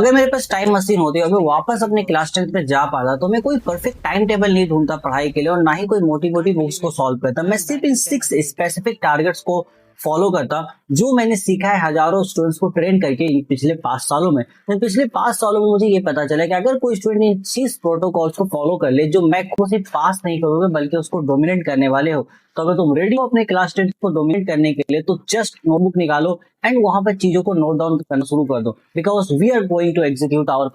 अगर मेरे पास time machine होती और मैं वापस अपने क्लास 10 पे जा पाता तो मैं कोई परफेक्ट टाइम टेबल नहीं ढूंढता पढ़ाई के लिए और ना ही कोई मोटी मोटी बुक्स को सॉल्व करता। मैं सिर्फ इन 6 स्पेसिफिक टारगेट्स को फॉलो करता जो मैंने सीखा है हजारों स्टूडेंट्स को ट्रेन करके इन पिछले 5 सालों में। तो पिछले 5 सालों में मुझे ये पता चला कि अगर कोई स्टूडेंट इन 6 प्रोटोकॉल्स को फॉलो कर ले जो मैं खुद सिर्फ पास नहीं करोगे बल्कि उसको डोमिनेट करने वाले हो, तो अगर तुम रेडी हो अपने क्लास 10 को डोमिनेट करने के लिए तो जस्ट नोटबुक निकालो एंड वहां पर चीजों को नोट डाउन करना शुरू कर दो, because we are going to execute our.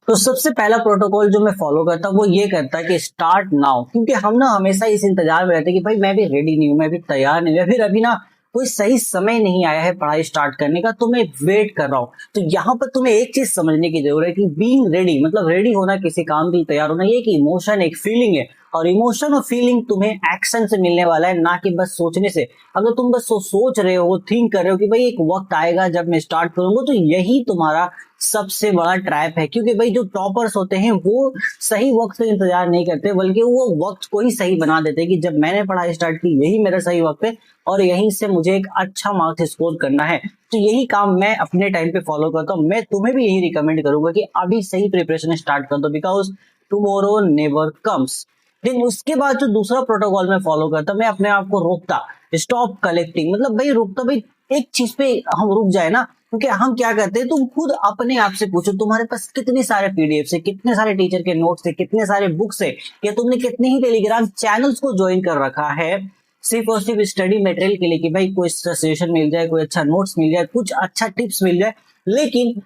तो सबसे पहला प्रोटोकॉल जो मैं फॉलो करता हूँ वो ये करता है कि स्टार्ट नाउ, क्योंकि हम ना हमेशा इस इंतजार में रहते हैं कि भाई मैं भी रेडी नहीं हूँ, मैं भी तैयार नहीं हूँ, या फिर अभी ना कोई सही समय नहीं आया है पढ़ाई स्टार्ट करने का तो मैं वेट कर रहा हूँ। तो यहाँ पर तुम्हें एक चीज समझने की जरूरत है कि बीइंग रेडी मतलब रेडी होना, किसी काम के लिए तैयार होना, ये एक इमोशन एक फीलिंग है और इमोशन और फीलिंग तुम्हें एक्शन से मिलने वाला है, ना कि बस सोचने से। अगर तुम बस सोच रहे हो, थिंक कर रहे हो कि भाई एक वक्त आएगा जब मैं स्टार्ट करूंगा, तो यही तुम्हारा सबसे बड़ा ट्रैप है। क्योंकि भाई जो टॉपर्स होते हैं वो सही वक्त का इंतजार नहीं करते बल्कि वो वक्त को ही सही बना देते हैं कि जब मैंने पढ़ाई स्टार्ट की यही मेरा सही वक्त है और यहीं से मुझे एक अच्छा मार्क्स स्कोर करना है। तो यही काम मैं अपने टाइम पे फॉलो करता हूँ। मैं तुम्हें भी यही रिकमेंड करूंगा कि अभी सही प्रिपरेशन स्टार्ट कर दो, because tomorrow never comes. Then उसके बाद जो दूसरा प्रोटोकॉल मैं फॉलो करता, मैं अपने आप को रोकता, स्टॉप कलेक्टिंग। मतलब भाई रुकता, भाई एक चीज पे हम रुक जाए ना, क्योंकि हम क्या करते हैं, तुम खुद अपने आप से पूछो तुम्हारे पास कितने सारे पीडीएफ है, कितने सारे टीचर के नोट्स है, कितने सारे बुक्स है, या तुमने कितने ही टेलीग्राम चैनल्स को ज्वाइन कर रखा है सिर्फ और सिर्फ स्टडी मटेरियल के लिए कि भाई कोई सजेशन मिल जाए, कोई अच्छा नोट्स मिल जाए, कुछ अच्छा टिप्स मिल जाए। लेकिन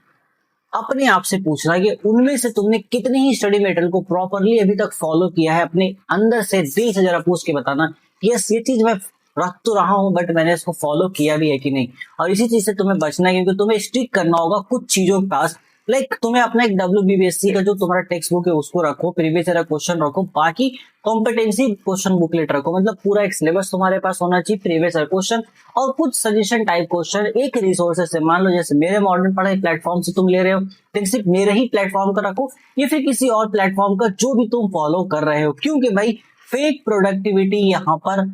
अपने आप से पूछना कि उनमें से तुमने कितने ही स्टडी मटेरियल को प्रॉपरली अभी तक फॉलो किया है। अपने अंदर से दिल से जरा पूछ के बताना यस ये चीज मैं रख तो रहा हूं बट मैंने इसको फॉलो किया भी है कि नहीं। और इसी चीज से तुम्हें बचना है क्योंकि तुम्हें स्टिक करना होगा कुछ चीजों के पास। लाइक तुम्हें अपना एक डब्ल्यूबीबीएससी का जो तुम्हारा टेक्स्ट बुक है उसको रखो, प्रीवियस ईयर क्वेश्चन रखो, बाकी कॉम्पिटेंसी क्वेश्चन बुकलेट रखो। मतलब पूरा एक सिलेबस तुम्हारे पास होना चाहिए, प्रीवियस ईयर क्वेश्चन और कुछ सजेशन टाइप क्वेश्चन एक रिसोर्सेज से। मान लो जैसे मेरे मॉडर्न पढ़ाई प्लेटफॉर्म से तुम ले रहे हो, लेकिन सिर्फ मेरे ही प्लेटफॉर्म का रखो या फिर किसी और प्लेटफॉर्म का जो भी तुम फॉलो कर रहे हो। क्योंकि भाई फेक प्रोडक्टिविटी यहाँ पर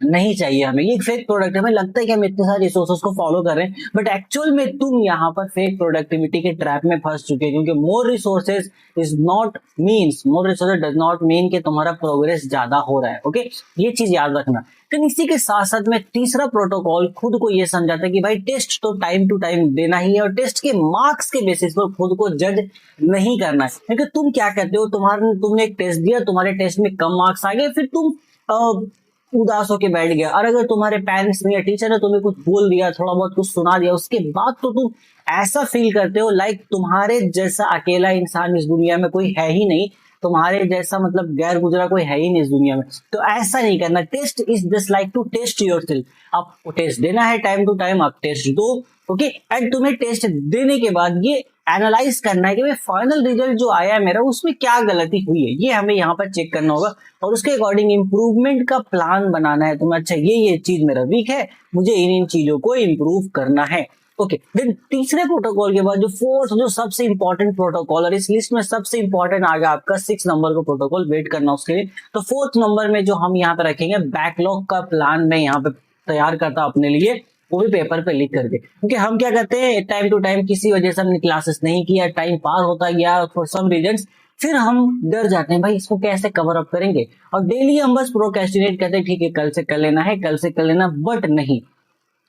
नहीं चाहिए हमें। ये फेक प्रोडक्ट, हमें लगता है कि हम इतने सारे रिसोर्सेज को फॉलो कर रहे हैं बट एक्चुअल में तुम यहाँ पर फेक प्रोडक्टिविटी के ट्रैप में फंस चुके हैं। क्योंकि more resources is not means, more resources does not mean कि तुम्हारा प्रोग्रेस ज्यादा हो रहा है। ओके, ये चीज याद रखना। तो इसी के साथ साथ में तीसरा प्रोटोकॉल खुद को ये समझाता है कि भाई टेस्ट तो टाइम टू टाइम देना ही है और टेस्ट के मार्क्स के बेसिस पर खुद को जज नहीं करना है। क्योंकि तुम क्या कहते हो, तुमने एक टेस्ट दिया, तुम्हारे टेस्ट में कम मार्क्स आ गए, फिर तुम उदास होके बैठ गया। और अगर तुम्हारे पेरेंट्स ने या टीचर ने तुम्हें कुछ बोल दिया, थोड़ा बहुत कुछ सुना दिया, उसके बाद तो तुम ऐसा फील करते हो लाइक तुम्हारे जैसा अकेला इंसान इस दुनिया में कोई है ही नहीं, तुम्हारे जैसा मतलब गैर गुजरा कोई है ही नहीं इस दुनिया में। तो ऐसा नहीं करना। Test is just like to test yourself. आपको टेस्ट देना है टाइम टू टाइम, आप टेस्ट दो। ओके, एंड तुम्हें टेस्ट देने के बाद ये एनालाइज करना है कि भाई फाइनल रिजल्ट जो आया है मेरा उसमें क्या गलती हुई है, ये हमें यहाँ पर चेक करना होगा और उसके अकॉर्डिंग इंप्रूवमेंट का प्लान बनाना है तुम्हें। अच्छा ये चीज मेरा वीक है, मुझे इन चीजों को इंप्रूव करना है। ओके, देन तीसरे प्रोटोकॉल के बाद जो फोर्थ, जो सबसे इंपॉर्टेंट प्रोटोकॉल, और इस लिस्ट में सबसे इंपॉर्टेंट आ गया आपका 6 नंबर का प्रोटोकॉल, वेट करना उसके लिए। तो 4th नंबर में जो हम यहाँ पे रखेंगे, बैकलॉग का प्लान मैं यहाँ पे तैयार करता अपने लिए, वो भी पेपर पे लिख करके। क्योंकि हम क्या करते हैं, टाइम टू टाइम किसी वजह से हमने क्लासेस नहीं किया, टाइम पार होता गया फॉर सम रीजंस, फिर हम डर जाते हैं भाई इसको कैसे कवर अप करेंगे, और डेली हम बस प्रोक्रेस्टिनेट करते हैं, ठीक है कल से कर लेना है, कल से कर लेना, बट नहीं।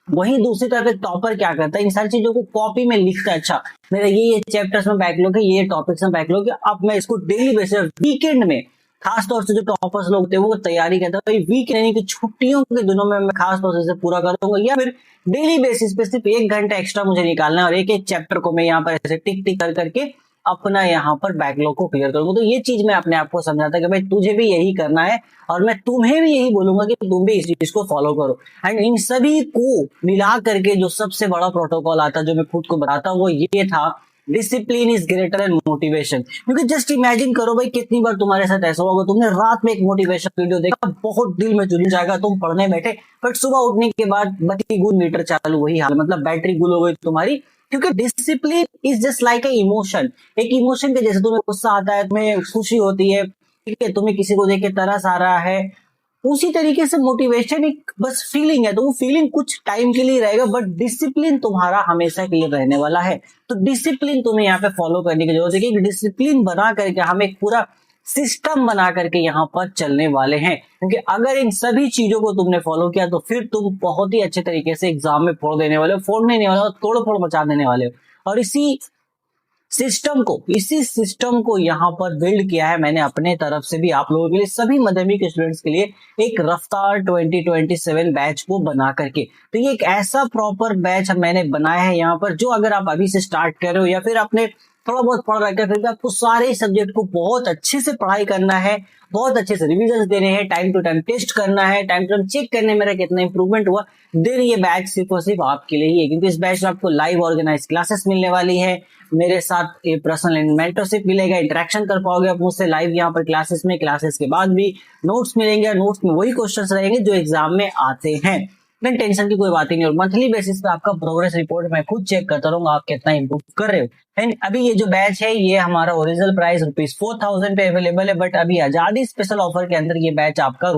वहीं दूसरी तरफ एक टॉपर क्या करता है, इन सारी चीजों को कॉपी में लिखता है। अच्छा मेरा ये चैप्टर्स में बैकलॉग है, ये टॉपिक्स में बैकलॉग है, अब मैं इसको डेली बेसिस वीकेंड में, खास तौर से जो टॉपर्स लोग थे वो तैयारी करते हैं वीक यानी कि छुट्टियों के दिनों में मैं खास तौर से पूरा करूंगा, या फिर डेली बेसिस पे सिर्फ 1 घंटा एक्स्ट्रा मुझे निकालना है और एक एक चैप्टर को मैं यहाँ पर ऐसे टिक टिक कर करके अपना यहाँ पर बैकलॉग को क्लियर करूंगा। तो ये चीज मैं अपने आप को समझाता कि भाई तुझे भी यही करना है और मैं तुम्हें भी यही बोलूंगा कि तुम भी इस चीज को फॉलो करो। एंड इन सभी को मिला करके जो सबसे बड़ा प्रोटोकॉल आता जो मैं खुद को बताता वो ये था, discipline is greater and motivation. क्योंकि जस्ट इमेजिन करो भाई कितनी बार तुम्हारे साथ ऐसा होगा, तुमने रात में एक मोटिवेशन वीडियो देखा, बहुत दिल में चुन जाएगा, तुम पढ़ने बैठे, बट सुबह उठने के बाद बत्ती गुल मीटर चालू, वही हाल, मतलब बैटरी गुल हो गई तुम्हारी। क्योंकि discipline is just like a emotion, एक इमोशन के जैसे तुम्हें गुस्सा आता है, तुम्हें खुशी होती है, ठीक है, तुम्हें किसी को देख के तरस आ रहा है, उसी तरीके से मोटिवेशन एक बस फीलिंग है, तो वो फीलिंग कुछ टाइम के लिए रहेगा, बट डिसिप्लिन तुम्हारा हमेशा के लिए रहने वाला है। तो डिसिप्लिन तुम्हें यहाँ पे फॉलो करने की जरूरत है कि डिसिप्लिन बना करके हम एक पूरा सिस्टम बना करके यहाँ पर चलने वाले हैं, क्योंकि अगर इन सभी चीजों को तुमने फॉलो किया तो फिर तुम बहुत ही अच्छे तरीके से एग्जाम में फोड़ देने वाले हो, फोड़ने नहीं वाले हो, तोड़ फोड़ मचा देने वाले हो। और इसी सिस्टम को यहाँ पर बिल्ड किया है मैंने अपने तरफ से भी आप लोगों के लिए, सभी माध्यमिक स्टूडेंट्स के लिए एक रफ्तार 2027 बैच को बना करके। तो ये एक ऐसा प्रॉपर बैच मैंने बनाया है यहाँ पर, जो अगर आप अभी से स्टार्ट कर रहे हो या फिर आपने थोड़ा बहुत पढ़ रखा है, फिर आपको सारे सब्जेक्ट को बहुत अच्छे से पढ़ाई करना है, बहुत अच्छे से रिविजन देने हैं, टाइम टू टाइम टेस्ट करना है, टाइम टू टाइम चेक करने मेरा कितना इंप्रूवमेंट हुआ, देन ये बैच सिर्फ और सिर्फ आपके लिए ही है। क्योंकि इस बैच में आपको लाइव ऑर्गेनाइज क्लासेस मिलने वाली है, मेरे साथ ये पर्सनल मेंटरशिप मिलेगा, इंटरेक्शन कर पाओगे आप मुझसे लाइव यहाँ पर क्लासेस में, क्लासेस के बाद भी नोट्स मिलेंगे, नोट्स में वही क्वेश्चंस रहेंगे जो एग्जाम में आते हैं। देन टेंशन की कोई बात ही नहीं, और मंथली बेसिस पे आपका प्रोग्रेस रिपोर्ट मैं खुद चेक करता रहूंगा आप कितना इंप्रूव कर रहे हो। एंड अभी ये जो बैच है ये हमारा ओरिजिनल प्राइस ₹4000 पे अवेलेबल है, बट अभी आजादी स्पेशल ऑफर के अंदर ये बैच आपका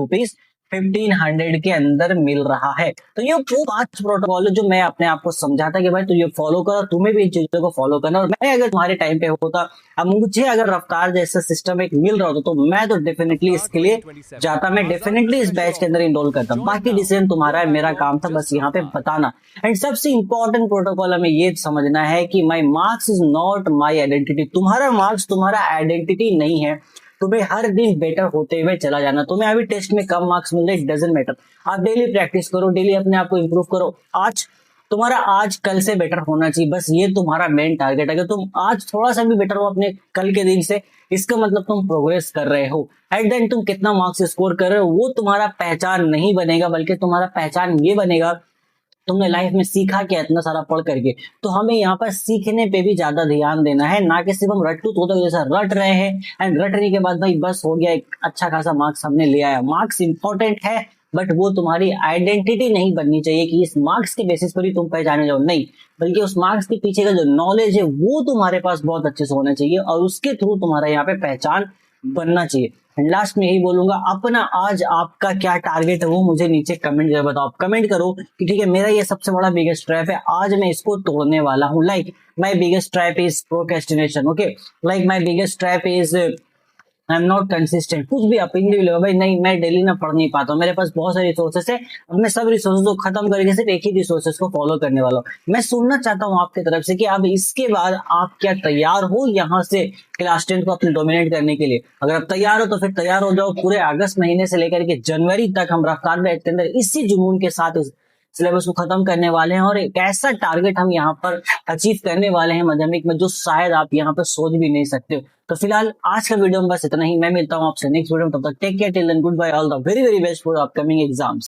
₹1500 के अंदर मिल रहा है। तो ये वो 5 प्रोटोकॉल है जो मैं अपने आप को समझाता कि भाई तू ये फॉलो कर, तुम्हें भी इन चीजों को फॉलो करना। और मैं अगर तुम्हारे टाइम पे होता, अब मुझे अगर रफ्तार जैसा सिस्टम एक मिल रहा होता तो मैं तो डेफिनेटली इसके लिए जाता, मैं डेफिनेटली इस बैच के अंदर इनरोल करता। बाकी डिसीजन तुम्हारा है, मेरा काम था बस यहाँ पे बताना। एंड सबसे इंपॉर्टेंट प्रोटोकॉल हमें ये समझना है कि माई marks is not my identity. तुम्हारा मार्क्स तुम्हारा आइडेंटिटी नहीं है, तुम्हें हर दिन बेटर होते हुए चला जाना। तुम्हें अभी टेस्ट में कम मार्क्स मिल रहे, इट डजंट मैटर, आप डेली प्रैक्टिस करो, डेली अपने आप को इंप्रूव करो। आज कल से बेटर होना चाहिए, बस ये तुम्हारा मेन टारगेट है। अगर तुम आज थोड़ा सा भी बेटर हो अपने कल के दिन से, इसका मतलब तुम प्रोग्रेस कर रहे हो। एट द एंड तुम कितना मार्क्स स्कोर कर रहे हो वो तुम्हारा पहचान नहीं बनेगा, बल्कि तुम्हारा पहचान ये बनेगा तुमने लाइफ में सीखा क्या इतना सारा पढ़ करके। तो हमें यहाँ पर सीखने पे भी ज्यादा ध्यान देना है, ना कि सिर्फ हम रट्टू तोतों जैसा रट रहे हैं एंड रटने के बाद भाई बस हो गया, एक अच्छा खासा मार्क्स हमने ले आया। मार्क्स इंपॉर्टेंट है, बट वो तुम्हारी आइडेंटिटी नहीं बननी चाहिए कि इस मार्क्स के बेसिस पर ही तुम पहचाने जाओ, नहीं, बल्कि उस मार्क्स के पीछे का जो नॉलेज है वो तुम्हारे पास बहुत अच्छे से होना चाहिए और उसके थ्रू तुम्हारा यहाँ पे पहचान बनना चाहिए। लास्ट में यही बोलूंगा, अपना आज आपका क्या टारगेट है वो मुझे नीचे कमेंट जरूर बताओ। कमेंट करो कि ठीक है मेरा ये सबसे बड़ा बिगेस्ट ट्रैप है, आज मैं इसको तोड़ने वाला हूँ। Like my biggest trap is procrastination, okay, like my biggest trap is I am not consistent. कुछ भी आप इंडिविजुअल भाई, नहीं मैं डेली ना पढ़ नहीं पाता हूँ, मेरे पास बहुत सारे रिसोर्सेस है, अब मैं सब रिसोर्सेस को खत्म करके सिर्फ एक ही रिसोर्सेस को फॉलो करने वाला हूँ। मैं सुनना चाहता हूँ आपकी तरफ से कि अब इसके बाद आप क्या तैयार हो यहाँ से क्लास 10 को अपने डोमिनेट करने के लिए। अगर आप तैयार हो तो फिर तैयार हो जाओ, पूरे अगस्त महीने से लेकर के जनवरी तक हम रफ्तार बैच के अंदर इसी जुनून के साथ सिलेबस को खत्म करने वाले हैं और एक ऐसा टारगेट हम यहाँ पर अचीव करने वाले हैं माध्यमिक में जो शायद आप यहाँ पर सोच भी नहीं सकते हो। तो फिलहाल आज का वीडियो में बस इतना ही, मैं मिलता हूँ आपसे नेक्स्ट वीडियो में, तब तक take care, till then goodbye, all the very very best for upcoming exams.